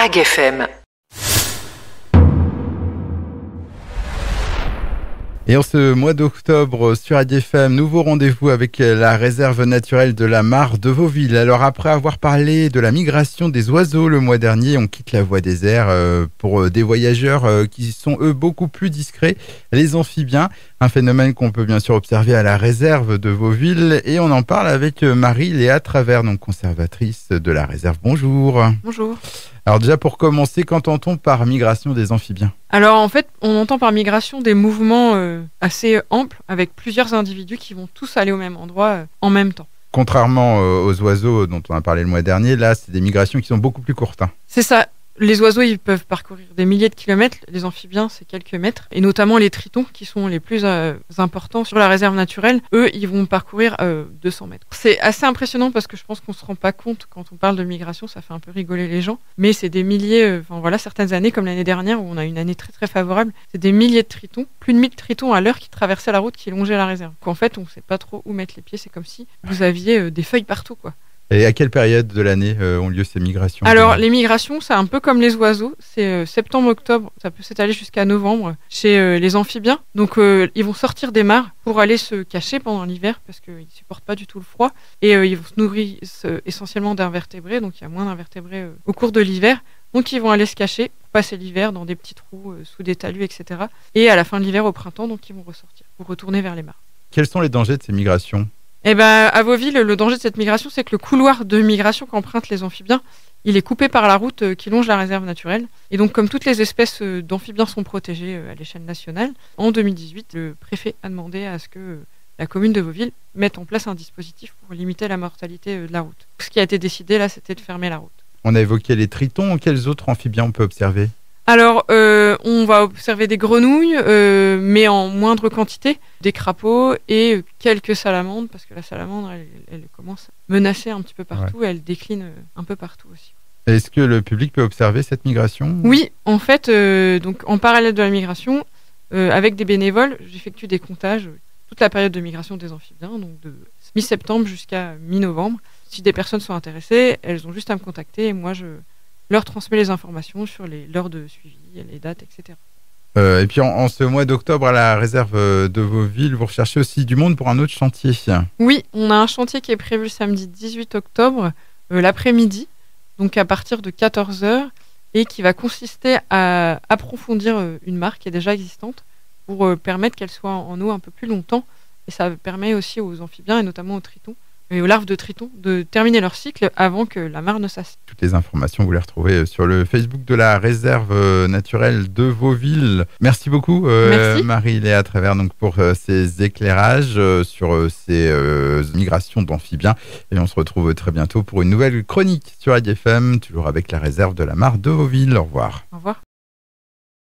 AgFM. Et en ce mois d'octobre sur AgFM, nouveau rendez-vous avec la réserve naturelle de la Mare de Vauville. Alors après avoir parlé de la migration des oiseaux le mois dernier, on quitte la voie des airs pour des voyageurs qui sont eux beaucoup plus discrets, les amphibiens. Un phénomène qu'on peut bien sûr observer à la réserve de Vauville. Et on en parle avec Marie-Léa Travers, donc conservatrice de la réserve. Bonjour. Bonjour. Alors déjà pour commencer, qu'entend-on par migration des amphibiens ? Alors en fait, on entend par migration des mouvements assez amples avec plusieurs individus qui vont tous aller au même endroit en même temps. Contrairement aux oiseaux dont on a parlé le mois dernier, là c'est des migrations qui sont beaucoup plus courtes. C'est ça. Les oiseaux, ils peuvent parcourir des milliers de kilomètres. Les amphibiens, c'est quelques mètres. Et notamment les tritons, qui sont les plus importants sur la réserve naturelle. Eux, ils vont parcourir 200 mètres. C'est assez impressionnant parce que je pense qu'on ne se rend pas compte quand on parle de migration. Ça fait un peu rigoler les gens. Mais c'est des milliers, certaines années, comme l'année dernière, où on a une année très très favorable. C'est des milliers de tritons, plus de 1000 tritons à l'heure qui traversaient la route, qui longeaient la réserve. Donc en fait, on ne sait pas trop où mettre les pieds. C'est comme si vous aviez des feuilles partout, quoi. Et à quelle période de l'année ont lieu ces migrations ? Alors, les migrations, c'est un peu comme les oiseaux. C'est septembre-octobre, ça peut s'étaler jusqu'à novembre chez les amphibiens. Donc, ils vont sortir des mares pour aller se cacher pendant l'hiver parce qu'ils ne supportent pas du tout le froid. Et ils vont se nourrir essentiellement d'invertébrés. Donc, il y a moins d'invertébrés au cours de l'hiver. Donc, ils vont aller se cacher pour passer l'hiver dans des petits trous, sous des talus, etc. Et à la fin de l'hiver, au printemps, donc, ils vont ressortir pour retourner vers les mares. Quels sont les dangers de ces migrations ? Eh ben, à Vauville, le danger de cette migration, c'est que le couloir de migration qu'empruntent les amphibiens, il est coupé par la route qui longe la réserve naturelle. Et donc, comme toutes les espèces d'amphibiens sont protégées à l'échelle nationale, en 2018, le préfet a demandé à ce que la commune de Vauville mette en place un dispositif pour limiter la mortalité de la route. Ce qui a été décidé, là, c'était de fermer la route. On a évoqué les tritons. Quels autres amphibiens on peut observer ? Alors, on va observer des grenouilles, mais en moindre quantité, des crapauds et quelques salamandres, parce que la salamandre, elle commence à menacer un petit peu partout, et elle décline un peu partout aussi. Est-ce que le public peut observer cette migration ? Oui, en fait, donc en parallèle de la migration, avec des bénévoles, j'effectue des comptages toute la période de migration des amphibiens, donc de mi-septembre jusqu'à mi-novembre. Si des personnes sont intéressées, elles ont juste à me contacter et moi, je leur transmet les informations sur l'heure de suivi, les dates, etc. Et puis en ce mois d'octobre à la réserve de Vauville, vous recherchez aussi du monde pour un autre chantier. Oui, on a un chantier qui est prévu le samedi 18 octobre, l'après-midi, donc à partir de 14h, et qui va consister à approfondir une mare qui est déjà existante pour permettre qu'elle soit en eau un peu plus longtemps. Et ça permet aussi aux amphibiens, et notamment aux tritons, et aux larves de tritons, de terminer leur cycle avant que la mare ne s'assèche. Toutes les informations, vous les retrouvez sur le Facebook de la réserve naturelle de Vauville. Merci beaucoup, Marie-Léa Travers, donc, pour ces éclairages sur ces migrations d'amphibiens. Et on se retrouve très bientôt pour une nouvelle chronique sur AgFM, toujours avec la réserve de la Mare de Vauville. Au revoir.